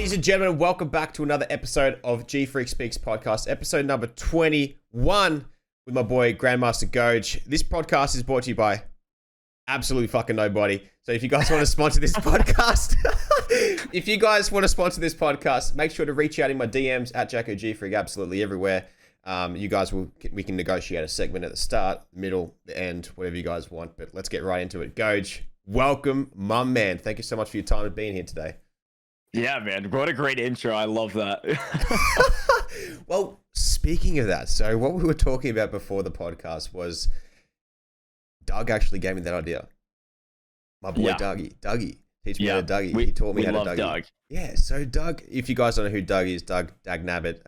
Ladies and gentlemen, welcome back to another episode of GFreak Speaks podcast, episode number 21 with my boy Grandmaster GOJJ. This podcast is brought to you by absolutely fucking nobody. So if you guys want to sponsor this podcast, make sure to reach out in my DMs at GOJJ, absolutely everywhere. We can negotiate a segment at the start, middle, the end, whatever you guys want. But let's get right into it. GOJJ, welcome, my man. Thank you so much for your time and being here today. Yeah, man. What a great intro. I love that. Well, speaking of that, so what we were talking about before the podcast was Doug actually gave me that idea. My boy Dougie. Teach me how to Dougie. He taught me how to Dougie. Doug. Yeah, so Doug, if you guys don't know who Doug is, Doug Dagnabbit,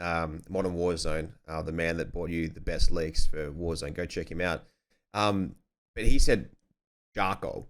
Modern Warzone, the man that bought you the best leaks for Warzone. Go check him out. But he said, Jarko,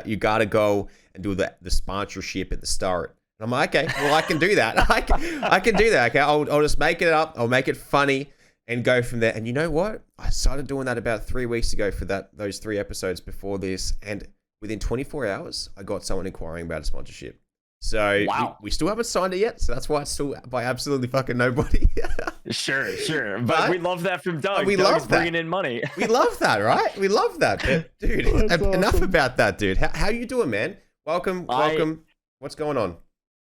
you gotta go and do the sponsorship at the start. And I'm like, okay, well, I can do that. I can do that. Okay, I'll just make it up. I'll make it funny and go from there. And you know what? I started doing that about 3 weeks ago for those 3 episodes before this. And within 24 hours, I got someone inquiring about a sponsorship. So wow. we still haven't signed it yet. So that's why it's still by absolutely fucking nobody. Sure. But we love that from Doug. We Doug's love that. Bringing in money. We love that, right? We love that. But, dude, enough awesome. about that, dude. How you doing, man? Welcome. What's going on?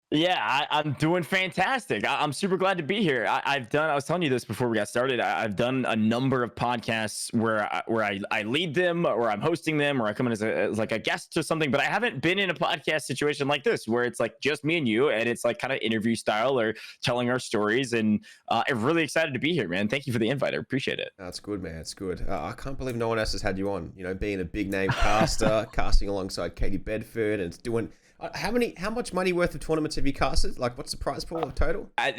Yeah, I'm doing fantastic. I'm super glad to be here. I was telling you this before we got started. I've done a number of podcasts where I lead them, or I'm hosting them, or I come in as a guest or something. But I haven't been in a podcast situation like this, where it's like just me and you, and it's like kind of interview style or telling our stories. And I'm really excited to be here, man. Thank you for the invite. I appreciate it. That's good, man. It's good. I can't believe no one else has had you on. You know, being a big name caster, casting alongside Katie Bedford, and it's doing. How much money worth of tournaments have you casted? Like, what's the prize pool of total? At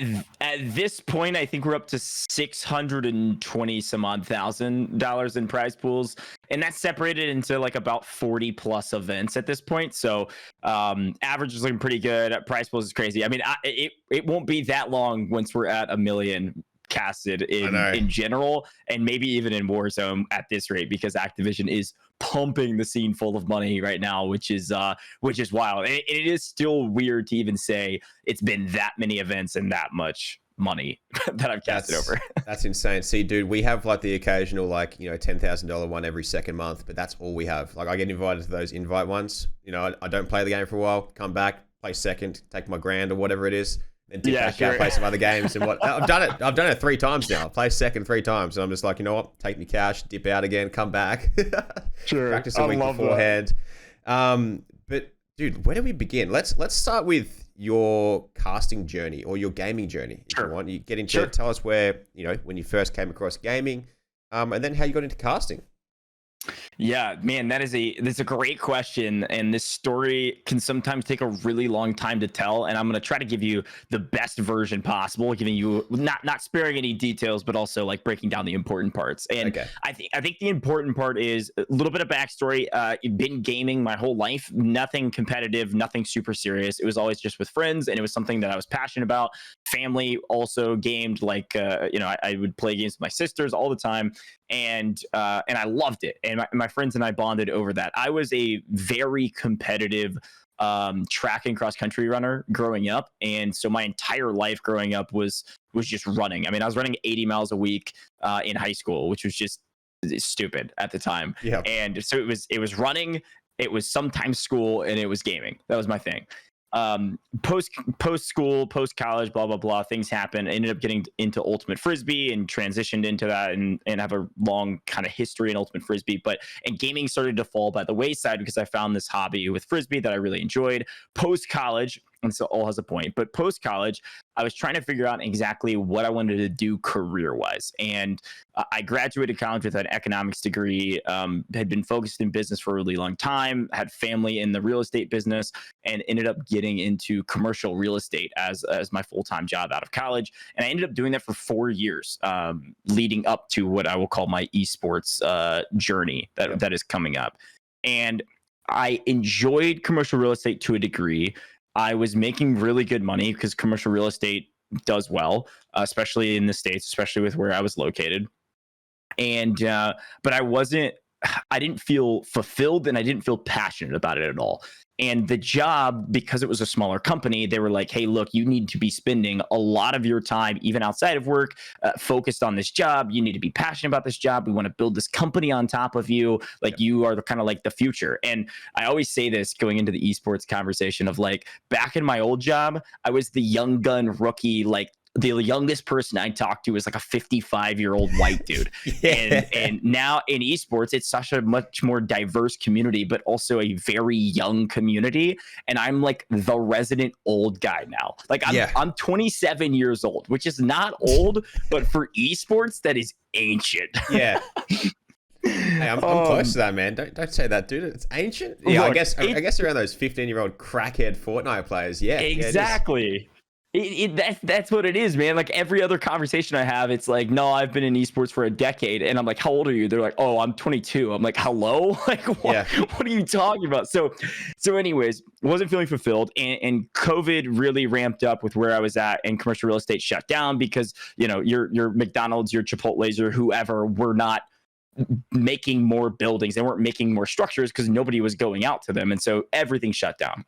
this point, I think we're up to $620 some odd $1,000 in prize pools, and that's separated into like about 40 plus events at this point. So average is looking pretty good. Prize pools is crazy. I mean, it won't be that long once we're at 1 million casted in general, and maybe even in Warzone at this rate, because Activision is pumping the scene full of money right now, which is wild. And it is still weird to even say it's been that many events and that much money that I've casted over. That's insane. See, dude, we have like the occasional $10,000 one every second month, but that's all we have. Like, I get invited to those invite ones. You know, I don't play the game for a while, come back, play second, take my grand or whatever it is. And dip back out, play some other games and what. I've done it 3 times now. I play second 3 times, and I'm just like, you know what? Take me cash, dip out again, come back. Sure. Practice a week beforehand. But dude, where do we begin? Let's start with your casting journey or your gaming journey, if you want. You get into it. Tell us where when you first came across gaming, and then how you got into casting. Yeah, man, that's a great question, and this story can sometimes take a really long time to tell, and I'm going to try to give you the best version possible, giving you not sparing any details, but also like breaking down the important parts. And okay. I think the important part is a little bit of backstory. Been gaming my whole life, nothing competitive, nothing super serious. It was always just with friends, and it was something that I was passionate about. Family also gamed, like I would play games with my sisters all the time, and I loved it. And my friends and I bonded over that. I was a very competitive track and cross country runner growing up, and so my entire life growing up was just running. I mean, I was running 80 miles a week in high school, which was just stupid at the time. Yeah. And so it was running, it was sometimes school, and it was gaming. That was my thing. Post school, post college, blah blah blah, things happen. I ended up getting into ultimate frisbee and transitioned into that, and have a long kind of history in ultimate frisbee. And gaming started to fall by the wayside because I found this hobby with frisbee that I really enjoyed. Post college, and so all has a point, but post college, I was trying to figure out exactly what I wanted to do career wise. And I graduated college with an economics degree, had been focused in business for a really long time, had family in the real estate business, and ended up getting into commercial real estate as my full-time job out of college. And I ended up doing that for 4 years, leading up to what I will call my esports journey that is coming up. And I enjoyed commercial real estate to a degree. I was making really good money because commercial real estate does well, especially in the States, especially with where I was located. And but I didn't feel fulfilled, and I didn't feel passionate about it at all. And the job, because it was a smaller company, they were like, hey, look, you need to be spending a lot of your time, even outside of work, focused on this job. You need to be passionate about this job. We want to build this company on top of you. Like, you are the kind of like the future. And I always say this going into the esports conversation of like, back in my old job, I was the young gun rookie, like, the youngest person I talked to was like a 55-year-old white dude. And now in esports, it's such a much more diverse community, but also a very young community. And I'm like the resident old guy now. Like, I'm 27 years old, which is not old, but for esports, that is ancient. Yeah. Hey, I'm close to that, man. Don't say that, dude. It's ancient. Yeah, look, I guess around those 15-year-old crackhead Fortnite players. Yeah, exactly. That's what it is, man. Like, every other conversation I have, it's like, no, I've been in esports for a decade. And I'm like, how old are you? They're like, oh, I'm 22. I'm like, hello? Like, what are you talking about? So anyways, wasn't feeling fulfilled. And COVID really ramped up with where I was at, and commercial real estate shut down because, you know, your McDonald's, your Chipotle's, or whoever were not making more buildings. They weren't making more structures because nobody was going out to them. And so everything shut down.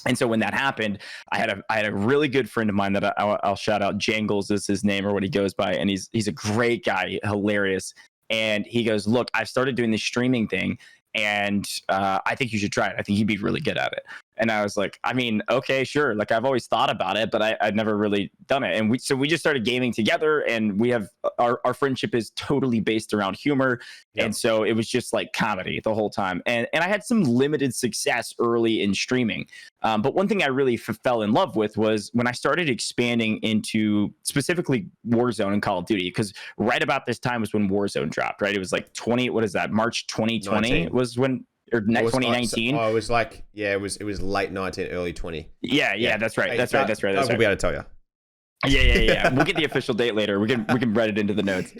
And so when that happened, I had a really good friend of mine that I'll shout out. Jangles is his name, or what he goes by, and he's a great guy, hilarious. And he goes, look, I've started doing this streaming thing, and I think you should try it. I think you'd be really good at it. And I was like, I mean, okay, sure. Like, I've always thought about it, but I'd never really done it. And we just started gaming together, and we have our friendship is totally based around humor. Yep. And so it was just like comedy the whole time. And I had some limited success early in streaming. But one thing I really fell in love with was when I started expanding into specifically Warzone and Call of Duty, because right about this time was when Warzone dropped, right? It was like March 2020 19. Was when, or 2019. It was like, it was late 19, early 20. Yeah, that's right. That's right. We'll be able to tell you. Yeah. We'll get the official date later. We can write it into the notes.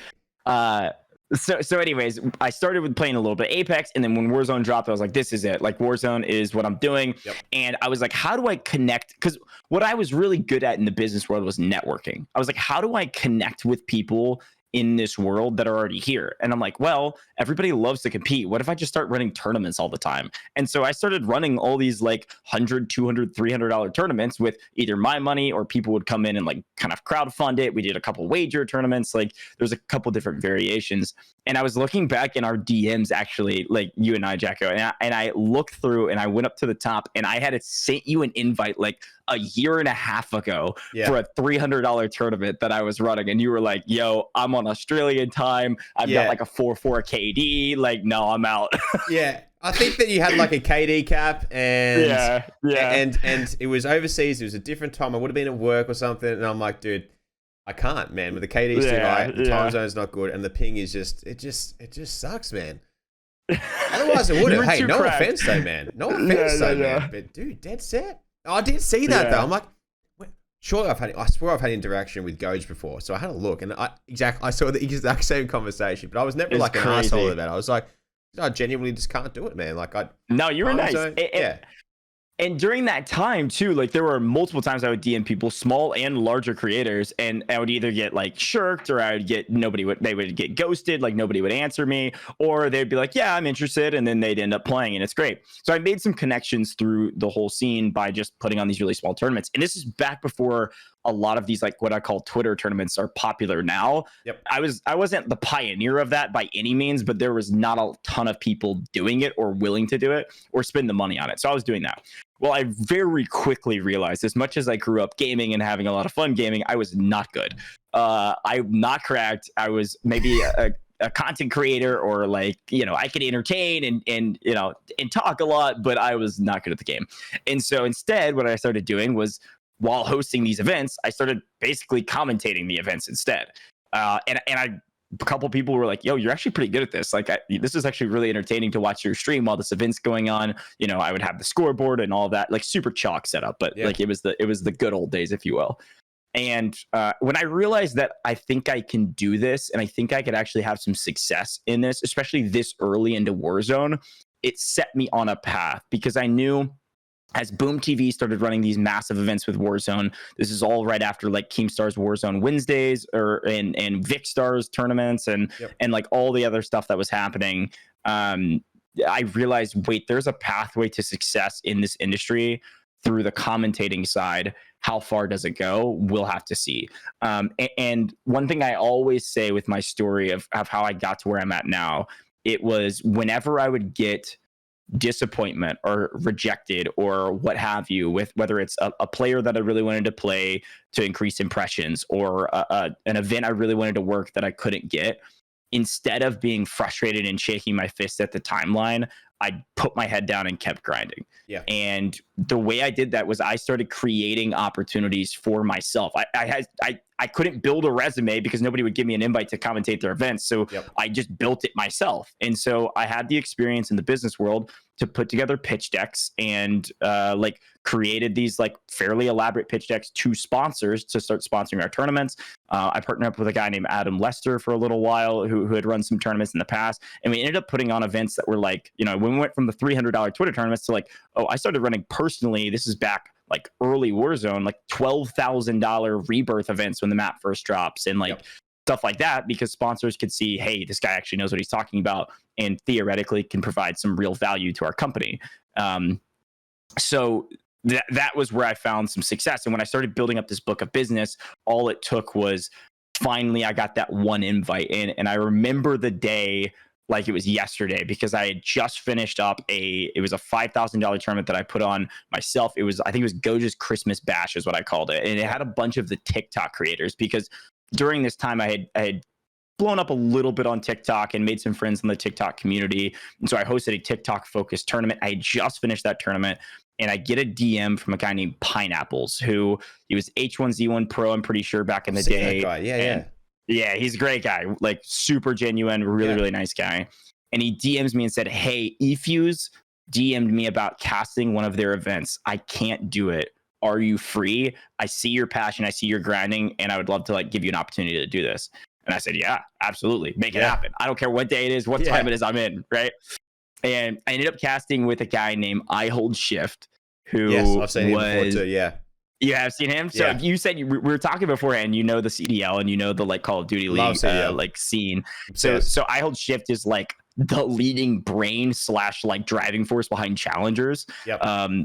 So anyways, I started with playing a little bit Apex, and then when Warzone dropped, I was like, this is it. Like, Warzone is what I'm doing. Yep. And I was like, how do I connect? Because what I was really good at in the business world was networking. I was like, how do I connect with people in this world that are already here? And I'm like, well, everybody loves to compete. What if I just start running tournaments all the time? And so I started running all these like $100, $200, $300 tournaments with either my money, or people would come in and like kind of crowdfund it. We did a couple wager tournaments. Like, there's a couple different variations. And I was looking back in our DMs, actually, like you and I, Jacko, and I looked through, and I went up to the top, and I had sent you an invite like a year and a half ago for a $300 tournament that I was running. And you were like, yo, I'm on Australian time. I've got like a 4-4 KD. Like, no, I'm out. Yeah. I think that you had like a KD cap, and and it was overseas. It was a different time. I would have been at work or something. And I'm like, dude, I can't, man. With the KD's too high, the time zone's not good, and the ping is just it just sucks, man. Otherwise, it would have. Hey, no offense though, man. No offense though, man. But dude, dead set. Oh, I did see that though. I'm like, surely I swear I've had interaction with GOJJ before. So I had a look, and I saw the exact same conversation, but I was never like an asshole about it. I was like, I genuinely just can't do it, man. Like, no, you were nice. And during that time too, like, there were multiple times I would DM people, small and larger creators, and I would either get like shirked, or I would get they would get ghosted, like nobody would answer me, or they'd be like, yeah, I'm interested, and then they'd end up playing, and it's great. So I made some connections through the whole scene by just putting on these really small tournaments. And this is back before a lot of these, like, what I call Twitter tournaments are popular now. Yep. I wasn't the pioneer of that by any means, but there was not a ton of people doing it or willing to do it or spend the money on it. So I was doing that. Well, I very quickly realized, as much as I grew up gaming and having a lot of fun gaming, I was not good. I'm not cracked. I was maybe a content creator, or like, you know, I could entertain and you know, and talk a lot, but I was not good at the game. And so instead, what I started doing was, while hosting these events, I started basically commentating the events instead. A couple people were like, yo, you're actually pretty good at this. Like, this is actually really entertaining to watch your stream while this event's going on. You know, I would have the scoreboard and all that, like, super chalk setup, but like, it was the good old days, if you will. And when I realized that I think I can do this, and I think I could actually have some success in this, especially this early into Warzone, it set me on a path, because I knew, as Boom TV started running these massive events with Warzone, this is all right after like Keemstar's Warzone Wednesdays, and Vicstar's tournaments, and like all the other stuff that was happening. I realized, wait, there's a pathway to success in this industry through the commentating side. How far does it go? We'll have to see. And one thing I always say with my story of how I got to where I'm at now, it was whenever I would get disappointment or rejected or what have you, with whether it's a player that I really wanted to play to increase impressions, or an event I really wanted to work that I couldn't get, instead of being frustrated and shaking my fist at the timeline, I put my head down and kept grinding. Yeah. And the way I did that was I started creating opportunities for myself. I couldn't build a resume because nobody would give me an invite to commentate their events. So I just built it myself. And so I had the experience in the business world to put together pitch decks, and like created these like fairly elaborate pitch decks to sponsors to start sponsoring our tournaments. I partnered up with a guy named Adam Lester for a little while who had run some tournaments in the past. And we ended up putting on events that were like, you know, when we went from the $300 Twitter tournaments to like, oh, I started running personally, this is back like early Warzone, like $12,000 rebirth events when the map first drops, and like stuff like that, because sponsors could see, hey, this guy actually knows what he's talking about and theoretically can provide some real value to our company. So that was where I found some success. And when I started building up this book of business, all it took was finally I got that one invite in. And I remember the day like it was yesterday, because I had just finished up it was a $5,000 tournament that I put on myself. I think it was GOJJ's Christmas Bash is what I called it. And it had a bunch of the TikTok creators, because during this time I had blown up a little bit on TikTok and made some friends in the TikTok community. And so I hosted a TikTok focused tournament. I had just finished that tournament, and I get a DM from a guy named Pineapples, who he was H1Z1 Pro, I'm pretty sure, back in the day. Yeah, he's a great guy, like super genuine, really nice guy. And he DMs me and said, hey, eFuse DM'd me about casting one of their events. I can't do it. Are you free? I see your passion, I see your grinding, and I would love to like give you an opportunity to do this. And I said, yeah, absolutely. Make it happen. I don't care what day it is, what time it is, I'm in, right? And I ended up casting with a guy named I Hold Shift, who I've seen him before too, You have seen him? So you said we were talking beforehand, you know the CDL and you know the like Call of Duty League like scene. So I Hold Shift is like the leading brain / like driving force behind Challengers.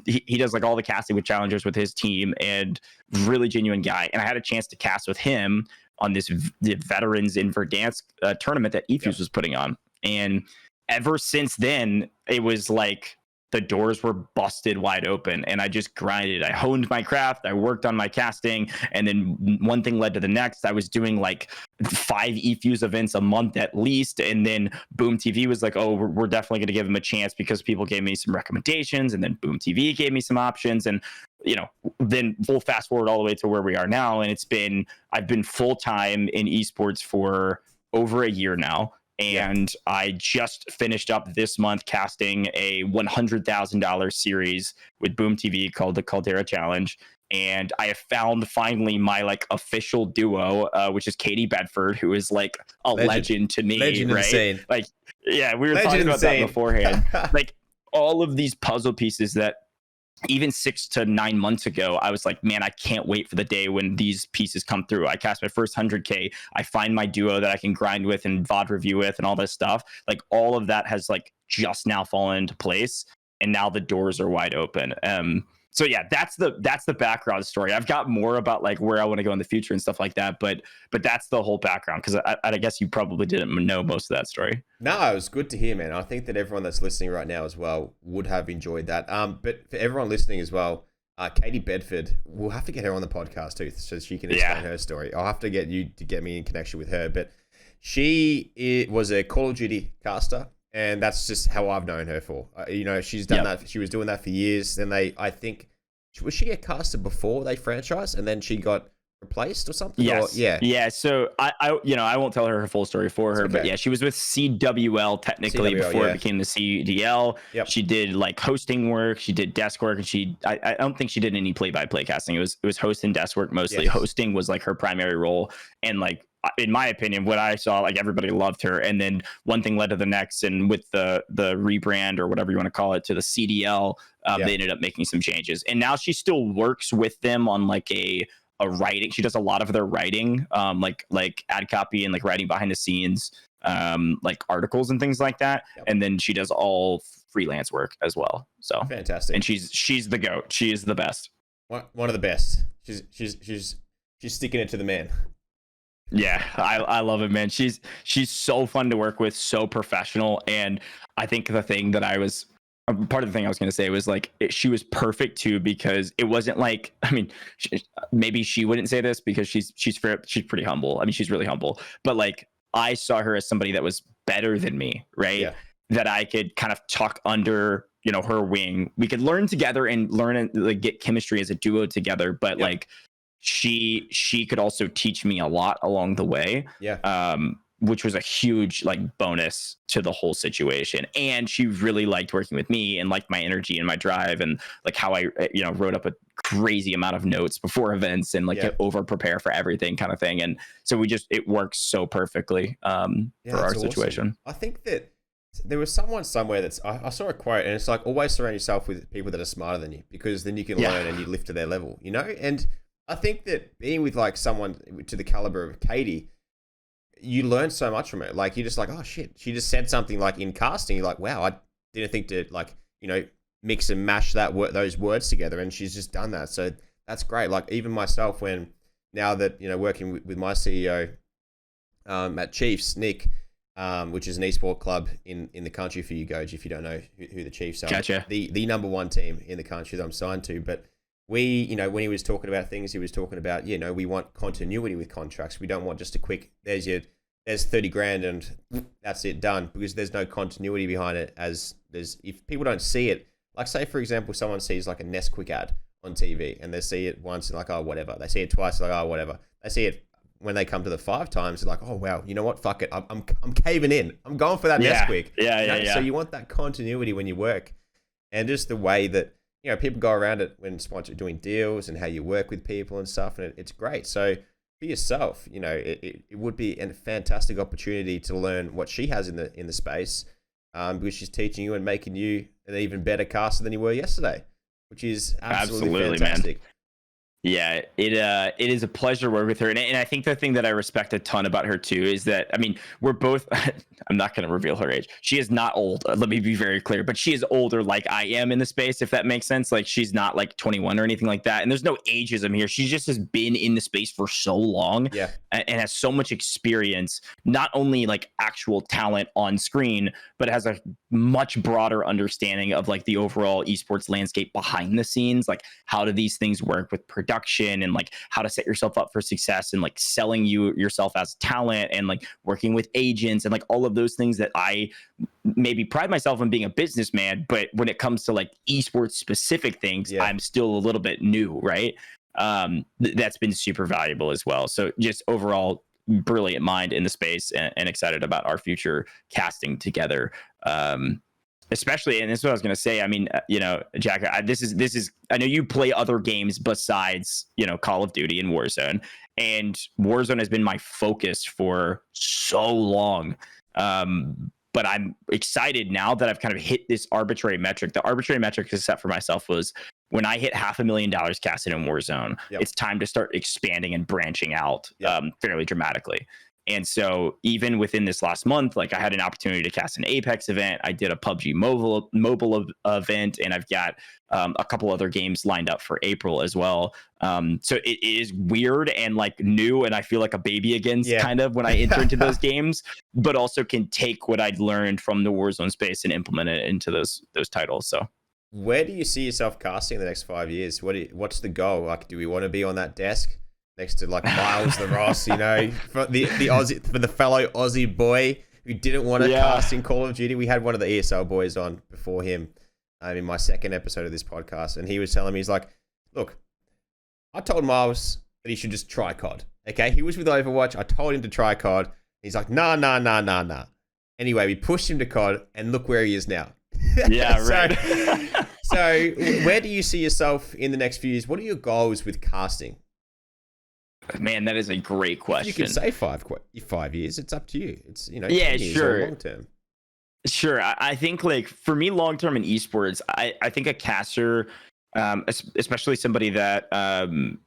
He does like all the casting with Challengers with his team, and really genuine guy. And I had a chance to cast with him on the Veterans in Verdansk tournament that eFuse was putting on. And ever since then, it was like the doors were busted wide open, and I just grinded. I honed my craft. I worked on my casting, and then one thing led to the next. I was doing like 5 eFuse events a month at least, and then Boom TV was like, oh, we're definitely going to give him a chance, because people gave me some recommendations, and then Boom TV gave me some options, and you know, then we'll fast forward all the way to where we are now, and I've been full-time in esports for over a year now. And I just finished up this month casting a $100,000 series with Boom TV called the Caldera Challenge. And I have found finally my like official duo, which is Katie Bedford, who is like a legend to me, right? Insane. Like, yeah, we were talking about that beforehand. Like all of these puzzle pieces that even 6 to 9 months ago, I was like, man, I can't wait for the day when these pieces come through. I cast my first 100K. I find my duo that I can grind with and VOD review with and all this stuff. Like all of that has like just now fallen into place, and now the doors are wide open. So yeah, that's the background story. I've got more about like where I want to go in the future and stuff like that, but that's the whole background, because I guess you probably didn't know most of that story. No, it was good to hear, man. I think that everyone that's listening right now as well would have enjoyed that. But for everyone listening as well, Katie Bedford, we'll have to get her on the podcast too, so she can explain her story. I'll have to get you to get me in connection with her. But she was a Call of Duty caster, and that's just how I've known her for. You know, she's done that. She was doing that for years. Then I think, was she a caster before they franchised, and then she got replaced or something? Yes. Or, yeah. So I won't tell her full story for her, but yeah, she was with CWL technically before it became the CDL. She did like hosting work, she did desk work, and I don't think she did any play-by-play casting. It was host and desk work mostly. Hosting was like her primary role, and like in my opinion, what I saw, like everybody loved her, and then one thing led to the next, and with the rebrand or whatever you want to call it to the CDL, they ended up making some changes, and now she still works with them on like a a writing. She does a lot of their writing, like ad copy and like writing behind the scenes, like articles and things like that. Yep. And then she does all freelance work as well. So fantastic. And she's the GOAT. She is the best. One of the best. She's sticking it to the man. Yeah, I love it, man. She's so fun to work with, so professional. And I think the thing that part of the thing I was going to say was like, she was perfect too, because it wasn't like, I mean, maybe she wouldn't say this because she's pretty humble. I mean, she's really humble, but like I saw her as somebody that was better than me, right? Yeah. That I could kind of tuck under, her wing. We could learn together and learn and like get chemistry as a duo together. But like she could also teach me a lot along the way. Yeah. Which was a huge like bonus to the whole situation. And she really liked working with me and liked my energy and my drive and like how I, wrote up a crazy amount of notes before events and like over prepare for everything kind of thing. And so it works so perfectly for our situation. Awesome. I think that there was someone somewhere I saw a quote, and it's like, always surround yourself with people that are smarter than you, because then you can learn and you lift to their level, And I think that being with like someone to the caliber of Katie, you learn so much from it. Like, you're just like, oh shit, she just said something like in casting. You're like, wow, I didn't think to like, mix and mash those words together. And she's just done that. So that's great. Like even myself, now that, working with my CEO at Chiefs, Nick, which is an esport club in the country for you, GOJJ, if you don't know who the Chiefs are. Gotcha. The number one team in the country that I'm signed to. But we, when he was talking about things, he was talking about, we want continuity with contracts. We don't want just a quick, there's 30 grand and that's it, done, because there's no continuity behind it. If people don't see it, like say, for example, someone sees like a Nesquik ad on TV and they see it once and like, oh, whatever. They see it twice, like, oh, whatever. They see it when they come to the 5 times, they're like, oh, wow, you know what? Fuck it. I'm caving in. I'm going for that Nesquik. Yeah. So you want that continuity when you work, and just the way that, people go around it when doing deals and how you work with people and stuff. And it's great. So for yourself, it would be a fantastic opportunity to learn what she has in the space, because she's teaching you and making you an even better caster than you were yesterday, which is absolutely fantastic. Man. Yeah, it is a pleasure to work with her. And I think the thing that I respect a ton about her too is that, I mean, we're both, I'm not going to reveal her age. She is not old. Let me be very clear, but she is older like I am in the space, if that makes sense. Like she's not like 21 or anything like that. And there's no ageism here. She just has been in the space for so long and has so much experience, not only like actual talent on screen, but has a much broader understanding of like the overall esports landscape behind the scenes. Like how do these things work with production and like how to set yourself up for success and like selling yourself as talent and like working with agents and like all of those things that I maybe pride myself on being a businessman, but when it comes to like esports specific things, I'm still a little bit new, right? That's been super valuable as well. So just overall brilliant mind in the space and excited about our future casting together. Especially, and this is what I was going to say. I mean, Jack, this is. I know you play other games besides, Call of Duty and Warzone, and Warzone has been my focus for so long. But I'm excited now that I've kind of hit this arbitrary metric. The arbitrary metric I set for myself was when I hit $500,000 casted in Warzone, it's time to start expanding and branching out fairly dramatically. And so even within this last month, like I had an opportunity to cast an Apex event. I did a PUBG mobile event, and I've got a couple other games lined up for April as well. So it is weird and like new, and I feel like a baby again, kind of when I enter into those games, but also can take what I'd learned from the Warzone space and implement it into those titles. So where do you see yourself casting in the next 5 years? What's the goal? Like, do we want to be on that desk next to like Miles the Ross, for the Aussie, for the fellow Aussie boy who didn't want to cast in Call of Duty? We had one of the ESL boys on before him in my second episode of this podcast, and he was telling me, he's like, look, I told Miles that he should just try COD. Okay, he was with Overwatch. I told him to try COD. He's like, nah. Anyway, we pushed him to COD, and look where he is now. Yeah, right. So where do you see yourself in the next few years? What are your goals with casting? Man, that is a great question. You can say 5 years. It's up to you. It's, yeah, sure. Long term. Sure. I think like for me, long term in esports, I think a caster Especially somebody that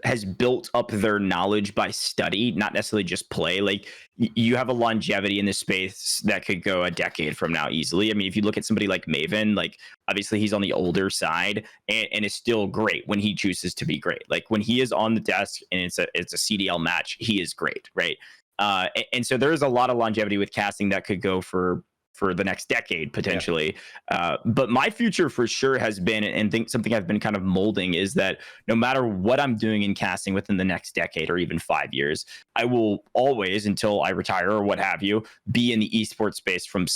has built up their knowledge by study, not necessarily just play. Like you have a longevity in this space that could go a decade from now easily. I mean, if you look at somebody like Maven, like obviously he's on the older side and is still great when he chooses to be great. Like when he is on the desk and it's a CDL match, he is great, right? And so there is a lot of longevity with casting that could go for the next decade potentially. But my future for sure has been, and think something I've been kind of molding, is that no matter what I'm doing in casting within the next decade or even 5 years, I will always, until I retire or what have you, be in the esports space from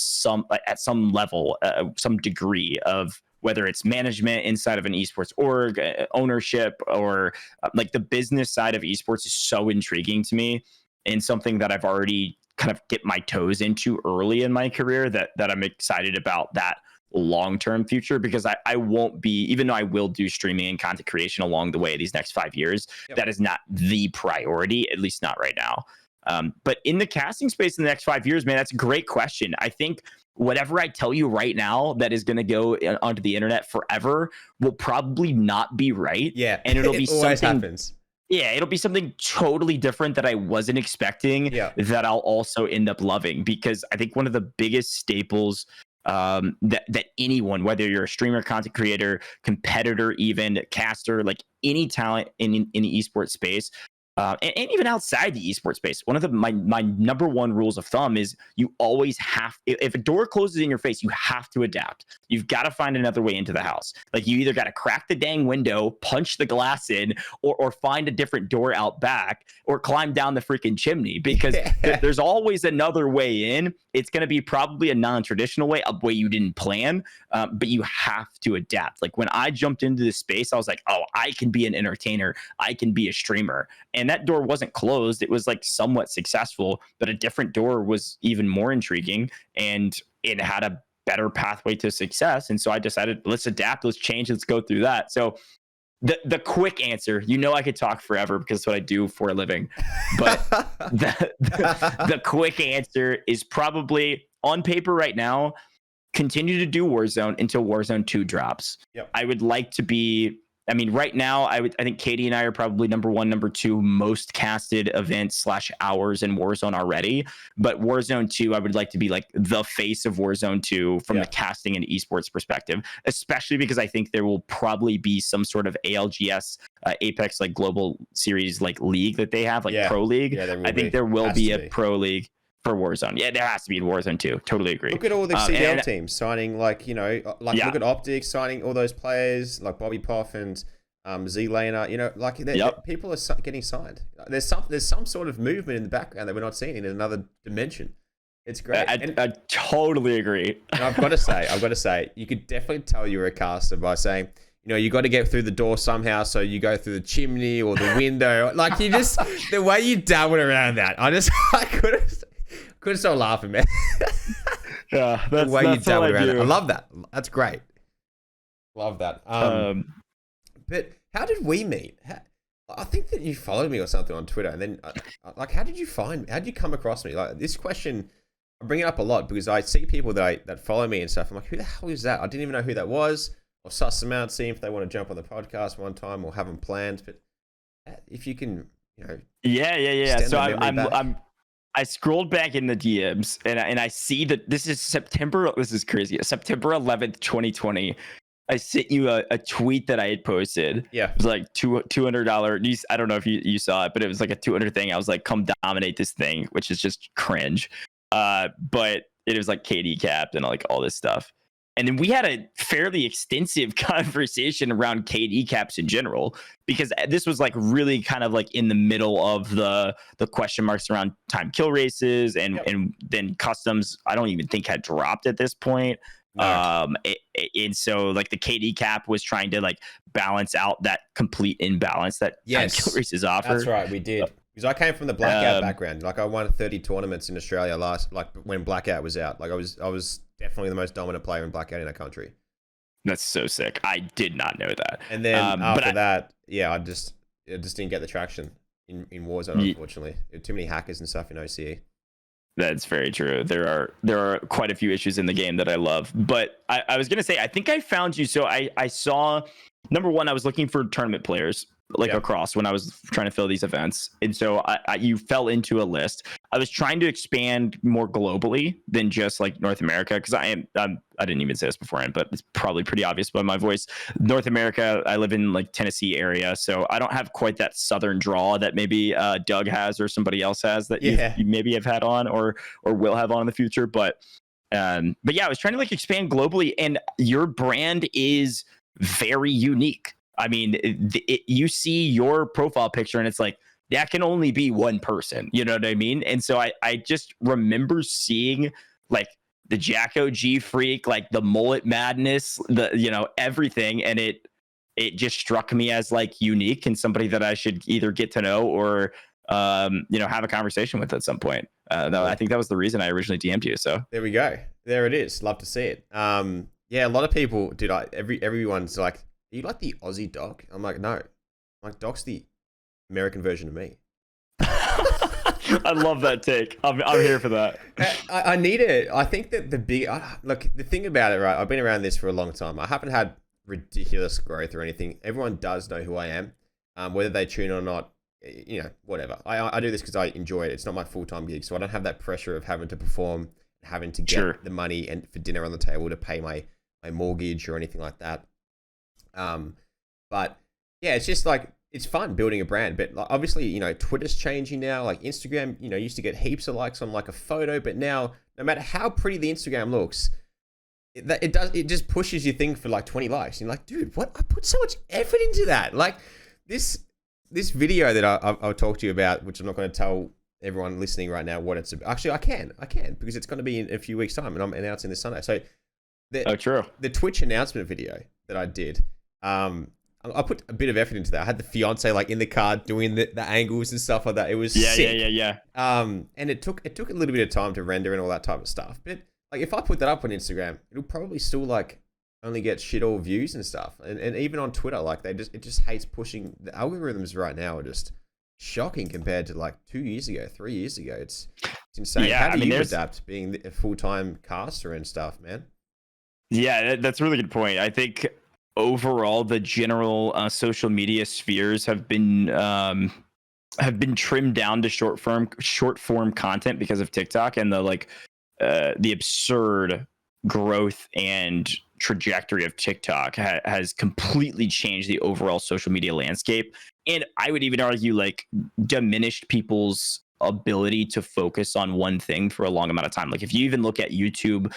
at some level, some degree of, whether it's management inside of an esports org, ownership, or like the business side of esports is so intriguing to me, and something that I've already kind of get my toes into early in my career, that I'm excited about that long-term future, because I won't be, even though I will do streaming and content creation along the way these next 5 years, that is not the priority, at least not right now. But in the casting space in the next 5 years, man, that's a great question. I think whatever I tell you right now that is going to go onto the internet forever will probably not be right. Yeah, and it'll be always something happens. Yeah, it'll be something totally different that I wasn't expecting, that I'll also end up loving, because I think one of the biggest staples that anyone, whether you're a streamer, content creator, competitor, even caster, like any talent in the esports space, and even outside the esports space, one of my number one rules of thumb is you always have, if a door closes in your face, you have to adapt. You've got to find another way into the house. Like you either got to crack the dang window, punch the glass in, or find a different door out back, or climb down the freaking chimney, because there's always another way in. It's going to be probably a non-traditional way, a way you didn't plan, but you have to adapt. Like when I jumped into this space, I was like, oh, I can be an entertainer. I can be a streamer. And that door wasn't closed. It was like somewhat successful, but a different door was even more intriguing, and it had a better pathway to success. And so I decided, let's adapt, let's change, let's go through that. So the quick answer, I could talk forever because it's what I do for a living, but the quick answer is probably, on paper right now, continue to do Warzone until Warzone 2 drops. I would like to be, right now, I think Katie and I are probably number one, number two most casted events / hours in Warzone already. But Warzone 2, I would like to be like the face of Warzone 2 from the casting and esports perspective, especially because I think there will probably be some sort of ALGS, Apex, like global series, like league that they have, like Pro League. I think there will be a Pro League for Warzone. Yeah, there has to be in Warzone 2. Totally agree. Look at all the CDL teams signing, look at Optic signing all those players like Bobby Poff and Z-Laner. People are getting signed. There's some sort of movement in the background that we're not seeing in another dimension. It's great. I totally agree. And I've got to say, you could definitely tell you're a caster by saying, you got to get through the door somehow, so you go through the chimney or the window. Like you just, the way you dabbled around that, I couldn't stop laughing, man. Yeah, that's the way you dabbled around do. that. I love that. That's great. Love that. But how did we meet? I think that you followed me or something on Twitter, and then how did you find me? How did you come across me? Like this question, I bring it up a lot because I see people that follow me and stuff. I'm like, who the hell is that? I didn't even know who that was. I'll suss them out, see if they want to jump on the podcast one time or have them planned. But if you can, yeah. So I scrolled back in the DMs and I see that this is September. This is crazy. September 11th, 2020. I sent you a tweet that I had posted. Yeah. It was like $200. I don't know if you saw it, but it was like a 200 thing. I was like, come dominate this thing, which is just cringe. But it was like KD capped and like all this stuff. And then we had a fairly extensive conversation around KD caps in general, because this was like really kind of like in the middle of the question marks around time kill races and then customs. I don't even think had dropped at this point. No. And so like the KD cap was trying to like balance out that complete imbalance that time kill races offer. That's right, we did. Because I came from the Blackout background. Like I won 30 tournaments in Australia when Blackout was out. Like I was definitely the most dominant player in Blackout in that country. That's so sick. I did not know that. And then after that, I just didn't get the traction in Warzone, unfortunately. Too many hackers and stuff in OCE. That's very true. There are quite a few issues in the game that I love, but I was gonna say I think I found you. So I saw, number one, I was looking for tournament players like across when I was trying to fill these events, and so you fell into a list. I was trying to expand more globally than just like North America, because I didn't even say this beforehand, but it's probably pretty obvious by my voice. North America, I live in like Tennessee area, so I don't have quite that southern drawl that maybe Doug has or somebody else has that you maybe have had on or will have on in the future. But yeah, I was trying to like expand globally, and your brand is very unique. I mean, you see your profile picture and it's like, that can only be one person, you know what I mean? And so I just remember seeing like the GOJJ, like the mullet madness, everything, and it just struck me as like unique and somebody that I should either get to know or have a conversation with at some point. I think that was the reason I originally DM'd you. So there we go. There it is. Love to see it. Yeah, a lot of people, dude. Everyone's like, "Are you like the Aussie Doc?" I'm like, no. I'm like, Doc's the American version of me. I love that take. I'm here for that. I need it. I think that look, the thing about it, right? I've been around this for a long time. I haven't had ridiculous growth or anything. Everyone does know who I am, whether they tune or not. Whatever. I do this because I enjoy it. It's not my full-time gig, so I don't have that pressure of having to perform, having to get the money and for dinner on the table to pay my mortgage or anything like that. But yeah, it's just like, it's fun building a brand. But like, obviously, Twitter's changing now. Like Instagram, used to get heaps of likes on like a photo, but now no matter how pretty the Instagram looks, it just pushes your thing for like 20 likes. And you're like, dude, what? I put so much effort into that. Like this video that I'll talk to you about, which I'm not going to tell everyone listening right now what it's about. Actually, I can because it's going to be in a few weeks' time, and I'm announcing this Sunday. So the Twitch announcement video that I did, I put a bit of effort into that. I had the fiance like in the car doing the angles and stuff like that. It was sick. Yeah. And it took a little bit of time to render and all that type of stuff. But like if I put that up on Instagram, it'll probably still like only get shit all views and stuff. And even on Twitter, like it just hates pushing. The algorithms right now are just shocking compared to like 2 years ago, 3 years ago. It's insane. Yeah, How do you adapt being a full-time caster and stuff, man? Yeah, that's a really good point. I think overall the general social media spheres have been trimmed down to short form content because of TikTok and the absurd growth and trajectory of TikTok has completely changed the overall social media landscape, and I would even argue like diminished people's ability to focus on one thing for a long amount of time. Like if you even look at YouTube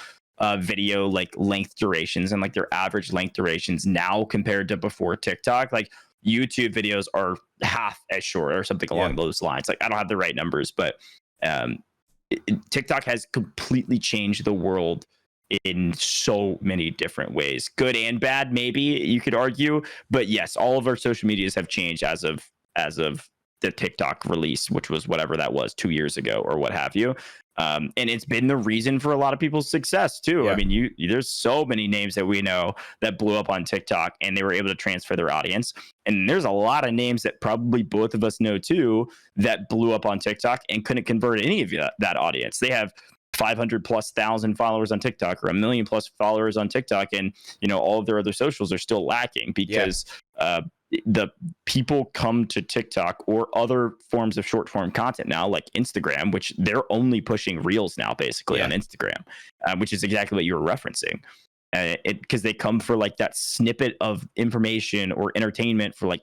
video like length durations and like their average length durations now compared to before TikTok, like YouTube videos are half as short or something along those lines. Like I don't have the right numbers, but TikTok has completely changed the world in so many different ways, good and bad, maybe you could argue. But yes, all of our social medias have changed as of the TikTok release, which was whatever that was 2 years ago or what have you. And it's been the reason for a lot of people's success too. I mean, there's so many names that we know that blew up on TikTok and they were able to transfer their audience. And there's a lot of names that probably both of us know too that blew up on TikTok and couldn't convert any of that audience. They have 500,000+ followers on TikTok or 1 million+ followers on TikTok, and all of their other socials are still lacking because the people come to TikTok or other forms of short form content now, like Instagram, which they're only pushing reels now basically on Instagram, which is exactly what you were referencing. Because they come for like that snippet of information or entertainment for like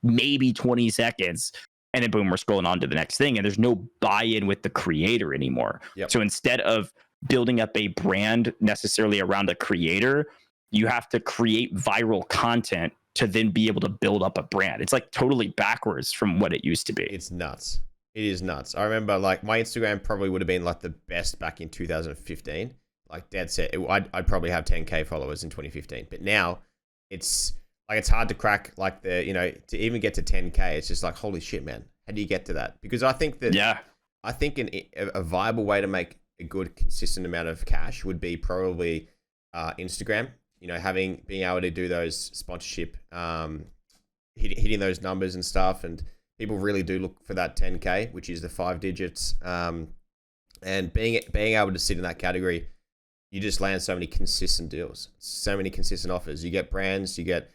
maybe 20 seconds. And then boom, we're scrolling on to the next thing. And there's no buy-in with the creator anymore. So instead of building up a brand necessarily around a creator, you have to create viral content to then be able to build up a brand. It's like totally backwards from what it used to be. It's nuts. It is nuts. I remember like my Instagram probably would have been like the best back in 2015. Like dead set. I'd probably have 10K followers in 2015. But now it's like, it's hard to crack like to even get to 10K. It's just like, holy shit, man. How do you get to that? Because I think that, I think a viable way to make a good, consistent amount of cash would be probably Instagram. Being able to do those sponsorship, hitting those numbers and stuff. And people really do look for that 10K, which is the 5 digits. And being able to sit in that category, you just land so many consistent deals, so many consistent offers. You get brands, you get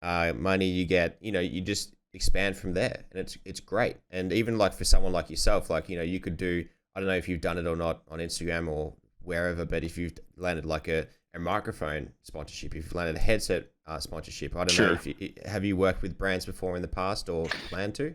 money, you get, you just expand from there, and it's great. And even like for someone like yourself, like, you could do, I don't know if you've done it or not on Instagram or wherever, but if you've landed like a microphone sponsorship, if you've landed a headset sponsorship, I don't know if have you worked with brands before in the past or plan to?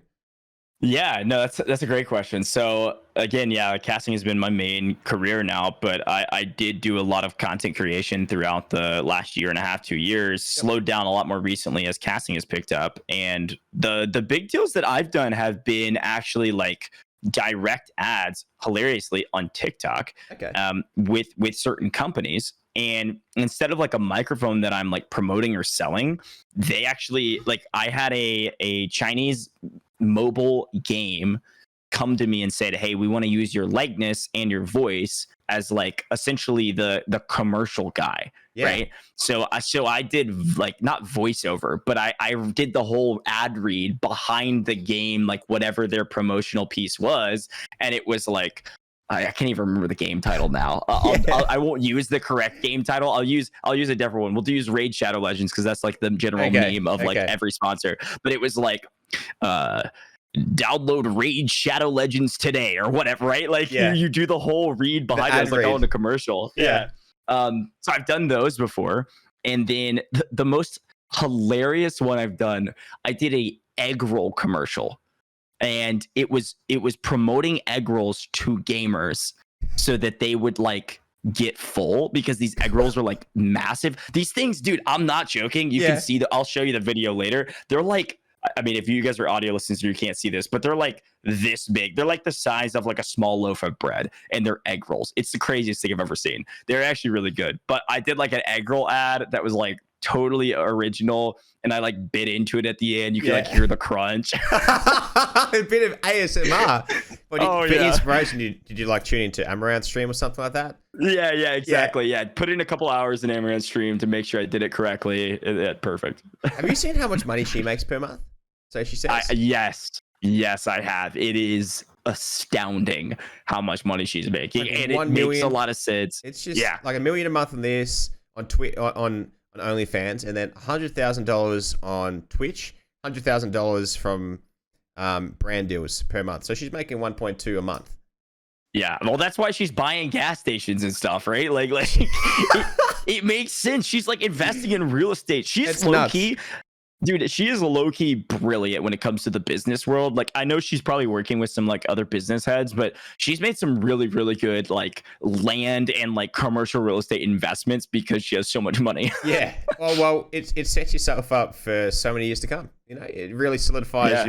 Yeah, no, that's a great question. So again, yeah, casting has been my main career now, but I did do a lot of content creation throughout the last year and a half, 2 years. Slowed down a lot more recently as casting has picked up, and the big deals that I've done have been actually like direct ads, hilariously, on TikTok, with certain companies. And instead of like a microphone that I'm like promoting or selling, they actually, like, I had a Chinese mobile game come to me and said, hey, we want to use your likeness and your voice as like essentially the commercial guy. Right. So I did like not voiceover, but I did the whole ad read behind the game, like whatever their promotional piece was. And it was like, I can't even remember the game title now. I won't use the correct game title. I'll use a different one. We'll use Raid Shadow Legends because that's like the general meme of like every sponsor. But it was like, download Raid Shadow Legends today or whatever, right? Like you do the whole read behind it. It's like in the commercial. So I've done those before. And then the most hilarious one I've done, I did a egg roll commercial. And it was promoting egg rolls to gamers so that they would like get full, because these egg rolls are like massive. These things, dude, I'm not joking. You can see I'll show you the video later. They're like, I mean, if you guys are audio listeners, you can't see this, but they're like this big. They're like the size of like a small loaf of bread, and they're egg rolls. It's the craziest thing I've ever seen. They're actually really good. But I did like an egg roll ad that was like totally original, and I like bit into it at the end. You can like hear the crunch. A bit of ASMR. But for inspiration, did you like tune into Amaranth's stream or something like that? Yeah, exactly. Yeah, put in a couple hours in Amaranth's stream to make sure I did it correctly. Perfect. Have you seen how much money she makes per month? So she says. Yes, I have. It is astounding how much money she's making, like and it makes a lot of sense. It's just like $1 million a month on this, on on OnlyFans, and then $100,000 on Twitch, $100,000 from brand deals per month. So she's making 1.2 a month. Yeah, well, that's why she's buying gas stations and stuff, right? Like it makes sense. She's like investing in real estate. She's low key. Dude, she is low-key brilliant when it comes to the business world. Like, I know she's probably working with some like other business heads, but she's made some really, really good like land and like commercial real estate investments because she has so much money. Yeah. Well, it sets yourself up for so many years to come. You know, it really solidifies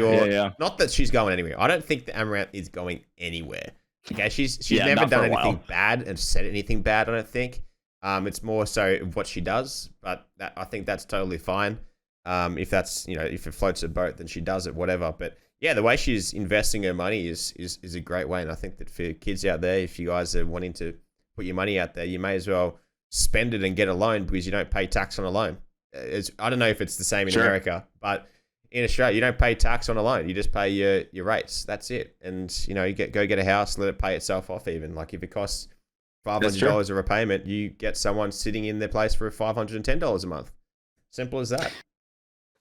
not that she's going anywhere. I don't think that Amaranth is going anywhere. Okay, she's never done anything bad and said anything bad, I don't think. It's more so what she does, but I think that's totally fine. If that's, if it floats a boat, then she does it, whatever. But yeah, the way she's investing her money is a great way. And I think that for kids out there, if you guys are wanting to put your money out there, you may as well spend it and get a loan, because you don't pay tax on a loan. I don't know if it's the same in America, but in Australia, you don't pay tax on a loan. You just pay your rates. That's it. And, you go get a house, let it pay itself off even. Like if it costs $500 a repayment, you get someone sitting in their place for $510 a month. Simple as that.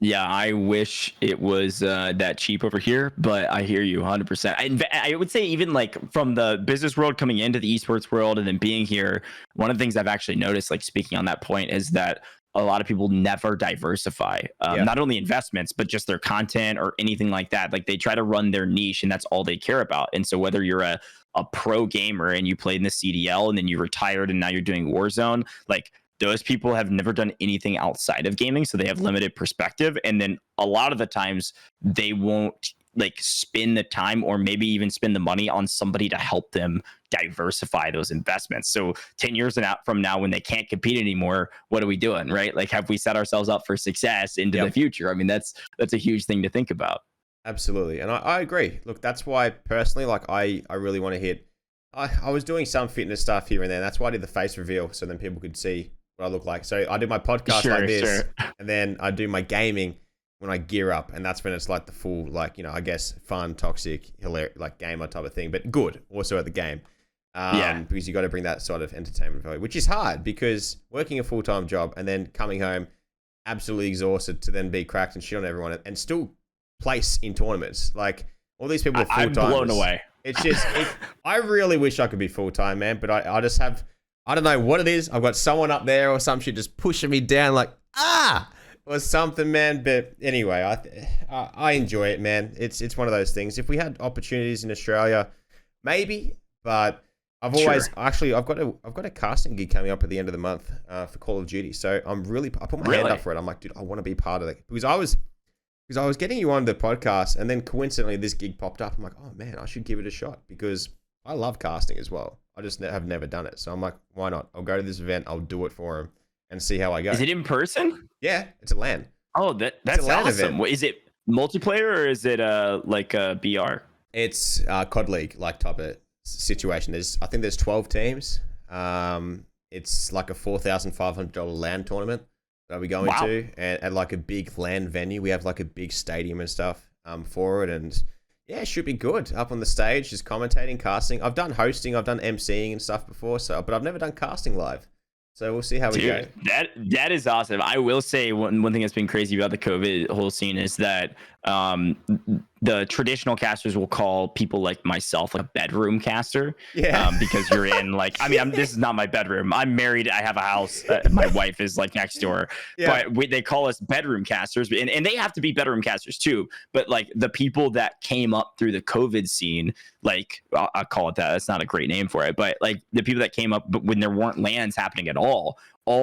Yeah, I wish it was that cheap over here, but I hear you 100%. I would say even like from the business world coming into the esports world and then being here, one of the things I've actually noticed, like speaking on that point, is that a lot of people never diversify, not only investments, but just their content or anything like that. Like they try to run their niche and that's all they care about. And so whether you're a pro gamer and you played in the CDL and then you retired and now you're doing Warzone, like those people have never done anything outside of gaming, so they have limited perspective. And then a lot of the times they won't like spend the time or maybe even spend the money on somebody to help them diversify those investments. So 10 years from now, when they can't compete anymore, what are we doing, right? Like, have we set ourselves up for success into the future? I mean, that's a huge thing to think about. Absolutely. And I agree. Look, that's why personally, like I really want to hit, I was doing some fitness stuff here and there. That's why I did the face reveal, so then people could see what I look like. So I do my podcast like this, and then I do my gaming when I gear up, and that's when it's like the full, like, I guess fun, toxic, hilarious, like gamer type of thing, but good also at the game. Because you got to bring that sort of entertainment value, which is hard because working a full-time job and then coming home absolutely exhausted to then be cracked and shit on everyone and still place in tournaments. Like all these people are full-timers. I'm blown away. It's just, I really wish I could be full-time, man, but I just have, I don't know what it is. I've got someone up there or some shit just pushing me down like, or something, man. But anyway, I enjoy it, man. It's one of those things. If we had opportunities in Australia, maybe, but I've always actually I've got a casting gig coming up at the end of the month for Call of Duty. So I put my hand up for it. I'm like, dude, I want to be part of it because I was getting you on the podcast, and then coincidentally this gig popped up. I'm like, oh man, I should give it a shot because I love casting as well. I just have never done it, so I'm like, why not? I'll go to this event. I'll do it for him and see how I go. Is it in person? Yeah, it's a LAN. Oh, that's awesome. Is it multiplayer or is it like a BR? It's COD League like type of situation. I think there's 12 teams. It's like a $4,500 LAN tournament that I'll be going to, and at like a big LAN venue. We have like a big stadium and stuff for it, and yeah, it should be good. Up on the stage, just commentating, casting. I've done hosting, I've done MCing and stuff before, but I've never done casting live. So we'll see how we go. That is awesome. I will say one thing that's been crazy about the COVID whole scene is that the traditional casters will call people like myself like a bedroom caster. Yeah. Because you're in like, I mean, this is not my bedroom. I'm married. I have a house. My wife is like next door. Yeah. But they call us bedroom casters, and they have to be bedroom casters too. But like the people that came up through the COVID scene, like I'll call it that. That's not a great name for it, but like the people that came up, but when there weren't LANs happening at all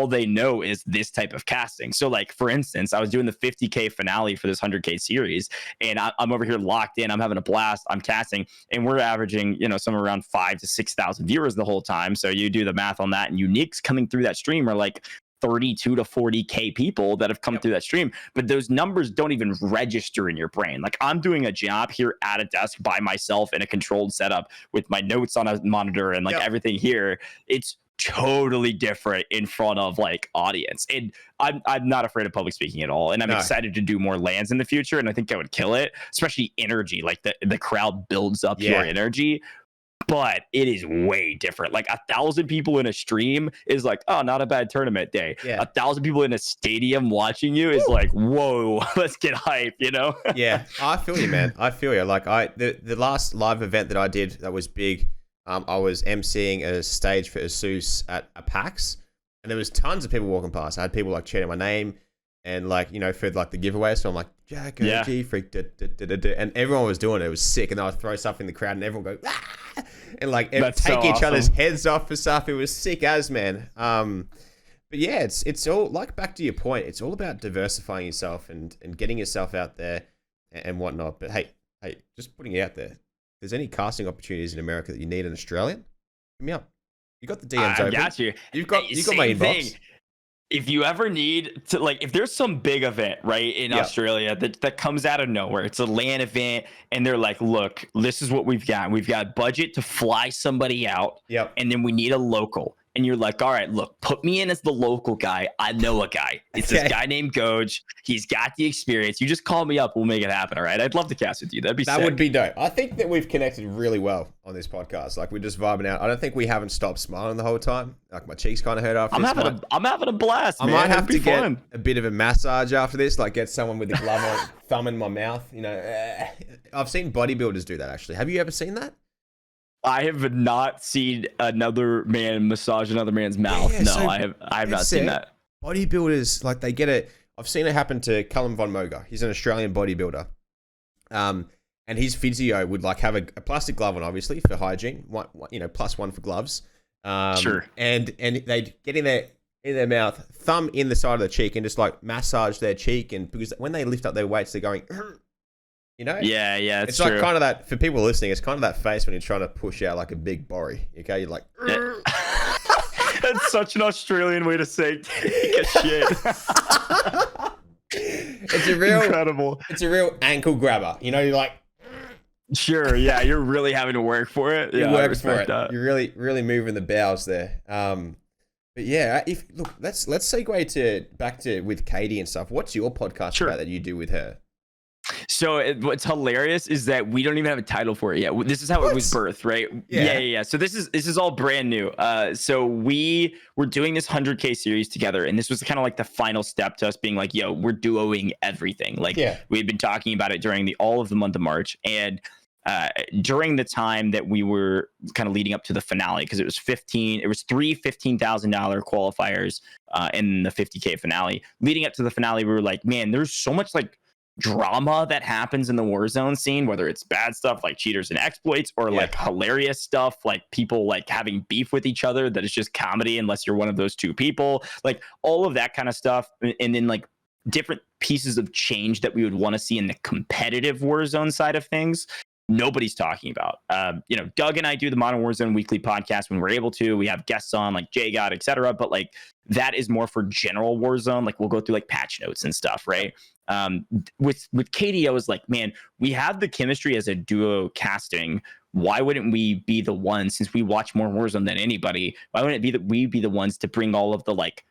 they know is this type of casting. So like, for instance, I was doing the 50K finale for this 100K series, and I'm over here locked in. I'm having a blast. I'm casting, and we're averaging, somewhere around 5,000 to 6,000 viewers the whole time. So you do the math on that, and uniques coming through that stream are like 32 to 40K people that have come through that stream. But those numbers don't even register in your brain. Like I'm doing a job here at a desk by myself in a controlled setup with my notes on a monitor and like everything here. It's totally different in front of like audience, and I'm not afraid of public speaking at all, and I'm excited to do more LANs in the future, and I think I would kill it, especially energy. Like the crowd builds up your energy, but it is way different. Like 1,000 people in a stream is like, oh, not a bad tournament day. 1,000 people in a stadium watching you is like, whoa, let's get hype, Yeah, I feel you, man. I feel you. Like the last live event that I did that was big, I was emceeing a stage for Asus at a PAX, and there was tons of people walking past. I had people like chanting my name and like, for like the giveaway. So I'm like, Jack, GFreak, and everyone was doing it. It was sick. And then I'd throw stuff in the crowd and everyone go, and like take each other's heads off for stuff. It was sick as, man. But yeah, it's all like, back to your point, it's all about diversifying yourself and getting yourself out there and whatnot. But hey, just putting it out there. If there's any casting opportunities in America that you need an Australian, hit me up. You got the DMs open. Got you. You've got my inbox. If you ever need to, like, if there's some big event, right, in Australia that comes out of nowhere, it's a LAN event, and they're like, look, this is what we've got. We've got budget to fly somebody out, and then we need a local. And you're like, all right, look, put me in as the local guy. I know a guy. It's this guy named GOJJ. He's got the experience. You just call me up. We'll make it happen, all right? I'd love to cast with you. That sick. Would be dope. I think that we've connected really well on this podcast. Like, we're just vibing out. I don't think we haven't stopped smiling the whole time. Like, my cheeks kind of hurt after this. I'm having a blast, man. I might have to get a bit of a massage after this, like get someone with a glove on, thumb in my mouth. I've seen bodybuilders do that, actually. Have you ever seen that? I have not seen another man massage another man's mouth. I have not seen that. Bodybuilders, like, they get it. I've seen it happen to Callum Von Moger. He's an Australian bodybuilder. And his physio would like have a plastic glove on, obviously, for hygiene. +1 for gloves. Sure. And they'd get in their mouth, thumb in the side of the cheek, and just like massage their cheek. And because when they lift up their weights, they're going, Yeah, it's like kind of that, for people listening, it's kind of that face when you're trying to push out like a big borry. Okay, you're like, That's such an Australian way to say take a shit. It's a real incredible. It's a real ankle grabber. You're like, sure, yeah, you're really having to work for it. You work for it. That. You're really moving the bowels there. But yeah, let's segue back to with Katie and stuff. What's your podcast about that you do with her? So what's hilarious is that we don't even have a title for it yet. This is how it was birthed, right? Yeah. So this is all brand new. So we were doing this 100K series together, and this was kind of like the final step to us being like, yo, we're duoing everything. Like we had been talking about it during all of the month of March, and during the time that we were kind of leading up to the finale, because it was three $15,000 qualifiers in the 50K finale. Leading up to the finale, we were like, man, there's so much like drama that happens in the Warzone scene, whether it's bad stuff like cheaters and exploits, or like hilarious stuff like people like having beef with each other that is just comedy unless you're one of those two people, like all of that kind of stuff. And then like different pieces of change that we would want to see in the competitive Warzone side of things. Nobody's talking about. Doug and I do the Modern Warzone weekly podcast when we're able to. We have guests on like JGod, etc. But like that is more for general Warzone. Like we'll go through like patch notes and stuff, right? With Katie, I was like, man, we have the chemistry as a duo casting. Why wouldn't we be the ones, since we watch more Warzone than anybody? Why wouldn't it be that we be the ones to bring all of the like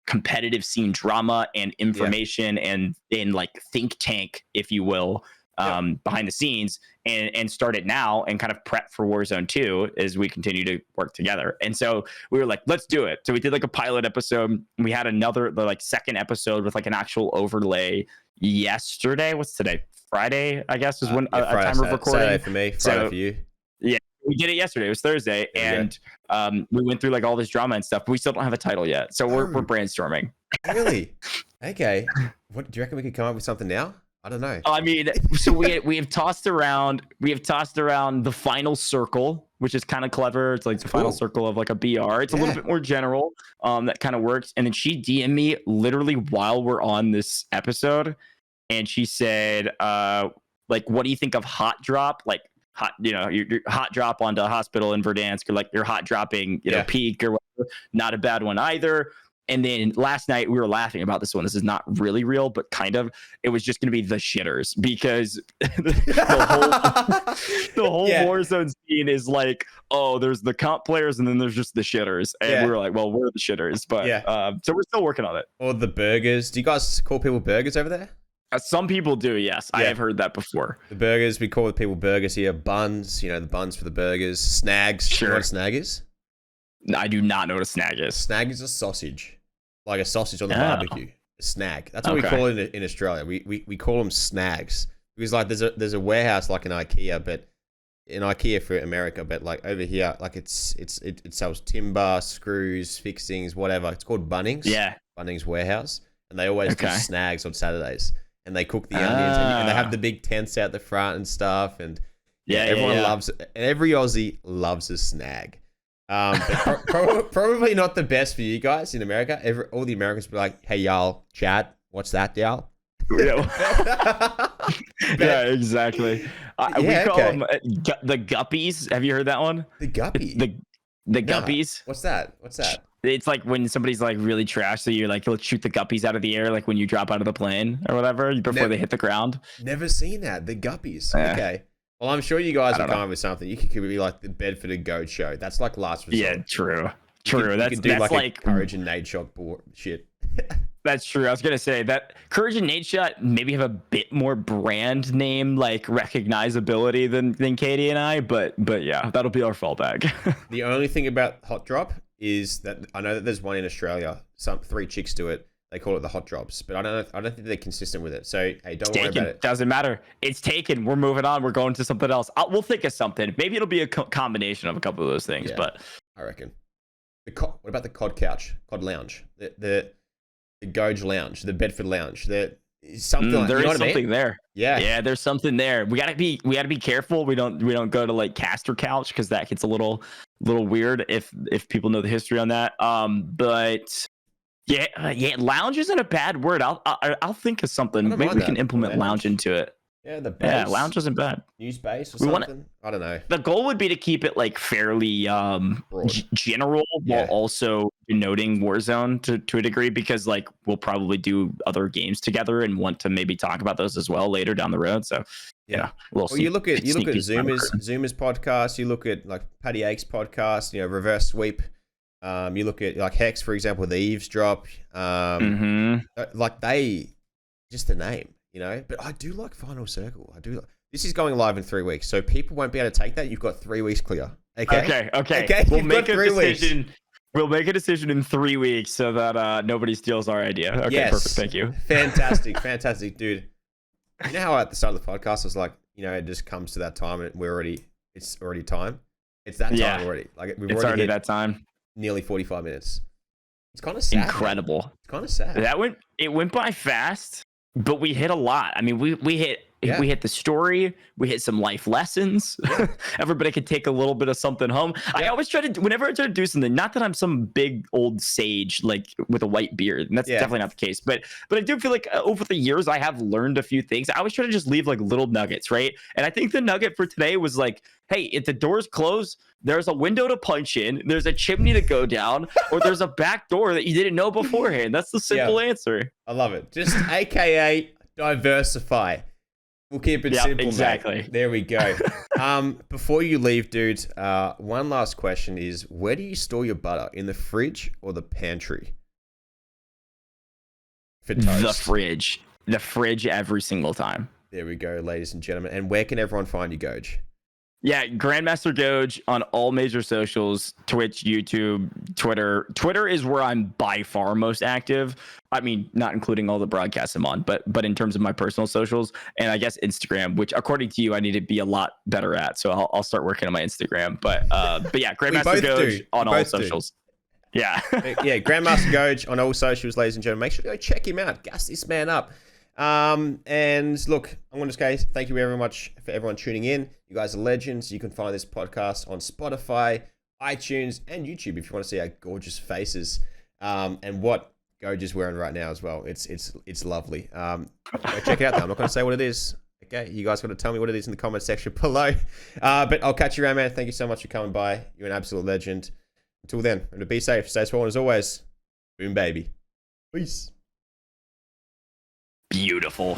competitive scene drama and information and like think tank, if you will, behind the scenes, and start it now and kind of prep for Warzone 2 as we continue to work together. And so we were like, let's do it. So we did like a pilot episode. We had the like second episode with like an actual overlay yesterday. What's today? Friday, I guess, is when a time of recording. Saturday for me, Friday for you. Yeah, we did it yesterday. It was Thursday, and we went through like all this drama and stuff, but we still don't have a title yet. So we're brainstorming. Really? Okay. What do you reckon we could come up with something now? I don't know. I mean, so we have tossed around the final circle, which is kind of clever. It's like the final circle of like a BR. It's a little bit more general. That kind of works. And then she DM'd me literally while we're on this episode, and she said, like, what do you think of hot drop? Like hot, your hot drop onto hospital in Verdansk, or like your hot dropping, peak or whatever. Not a bad one either. And then last night we were laughing about this one. This is not really real, but kind of. It was just going to be the shitters, because the whole Warzone scene is like, oh, there's the comp players and then there's just the shitters. And we were like, well, we're the shitters. But so we're still working on it. Or the burgers. Do you guys call people burgers over there? Some people do, yes. I have heard that before. The burgers, we call the people burgers here. Buns, the buns for the burgers. Snags. Sure. You know what a snag is? I do not know what a snag is. Snag is a sausage. Like a sausage on the barbecue, a snag. That's what we call it in Australia. We call them snags, because like there's a warehouse like in IKEA, but in IKEA for America, but like over here, like it sells timber, screws, fixings, whatever. It's called Bunnings. Yeah, Bunnings warehouse, and they always do snags on Saturdays, and they cook the onions, and they have the big tents out the front and stuff, and everyone loves it. Every Aussie loves a snag. But probably not the best for you guys in America. All the Americans will be like, hey, y'all, Chad, what's that, y'all? Yeah, exactly. We call them the guppies. Have you heard that one? The guppy? The guppies. What's that? It's like when somebody's like really trash, so you're like, let's shoot the guppies out of the air, like when you drop out of the plane or whatever, before they hit the ground. Never seen that. The guppies. Okay. Well, I'm sure you guys will come up with something. You could be like the Bedford and GOJJ show. That's like last resort. Yeah, true. You could do that's like a Courage and Nade shot shit. That's true. I was gonna say that Courage and Nade shot maybe have a bit more brand name like recognizability than Katie and I, but yeah, that'll be our fallback. The only thing about hot drop is that I know that there's one in Australia. 3 chicks do it. They call it the hot drops, but I don't think they're consistent with it. So hey, don't worry about it. Doesn't matter. It's taken. We're moving on. We're going to something else. We'll think of something. Maybe it'll be a combination of a couple of those things. But I reckon. What about the cod couch, cod lounge, the GOJJ lounge, the Bedford lounge? There is something. There is something there. Yeah. There's something there. We gotta be careful. We don't go to like CASTER couch, because that gets a little weird if people know the history on that. But. Yeah, lounge isn't a bad word. I'll think of something. Maybe we can implement lounge into it. Yeah, lounge isn't bad. New space or something. I don't know. The goal would be to keep it like fairly general, while also denoting Warzone to a degree, because like we'll probably do other games together and want to maybe talk about those as well later down the road. So you look at Zoomer's podcast. You look at like Paddy Ake's podcast. Reverse sweep. You look at like Hex, for example, the eavesdrop. Like just a name, you know. But I do like Final Circle. I do. This is going live in 3 weeks, so people won't be able to take that. You've got 3 weeks clear. Okay. Okay. We'll make a decision. We'll make a decision in 3 weeks so that nobody steals our idea. Okay, yes. Perfect. Thank you. Fantastic, dude. You know how at the start of the podcast I was like, you know, it just comes to that time and it's already time. It's that time already. Like it's already that time. Nearly 45 minutes. It's kind of sad. Incredible. Man. It's kind of sad. It went by fast, but we hit a lot. I mean, we hit the story, we hit some life lessons. Yeah. Everybody could take a little bit of something home. Yeah. I always try to, whenever I try to do something, not that I'm some big old sage like with a white beard, and that's definitely not the case, but I do feel like over the years I have learned a few things. I always try to just leave like little nuggets, right? And I think the nugget for today was like, hey, if the doors close, there's a window to punch in, there's a chimney to go down, or there's a back door that you didn't know beforehand. That's the simple answer. I love it. Just AKA diversify. We'll keep it simple, exactly. Mate. There we go. Before you leave, dude, one last question is, where do you store your butter? In the fridge or the pantry? For toast. The fridge. The fridge every single time. There we go, ladies and gentlemen. And where can everyone find you, GOJJ? Yeah, GrandmasterGojj on all major socials, Twitch, YouTube, Twitter. Twitter is where I'm by far most active. I mean, not including all the broadcasts I'm on, but in terms of my personal socials, and I guess Instagram, which according to you, I need to be a lot better at. So I'll start working on my Instagram. But yeah, GrandmasterGojj on all socials. Yeah. Yeah, GrandmasterGojj on all socials, ladies and gentlemen. Make sure to go check him out. Gas this man up. And look, I'm going to say thank you very much for everyone tuning in. You guys are legends. You can find this podcast on Spotify, iTunes, and YouTube if you want to see our gorgeous faces. And what GOJJ is wearing right now as well. It's lovely. Go check it out though. I'm not going to say what it is. Okay, you guys got to tell me what it is in the comment section below. But I'll catch you around, man. Thank you so much for coming by. You're an absolute legend. Until then, remember to be safe, stay strong, and as always, boom, baby. Peace. Beautiful.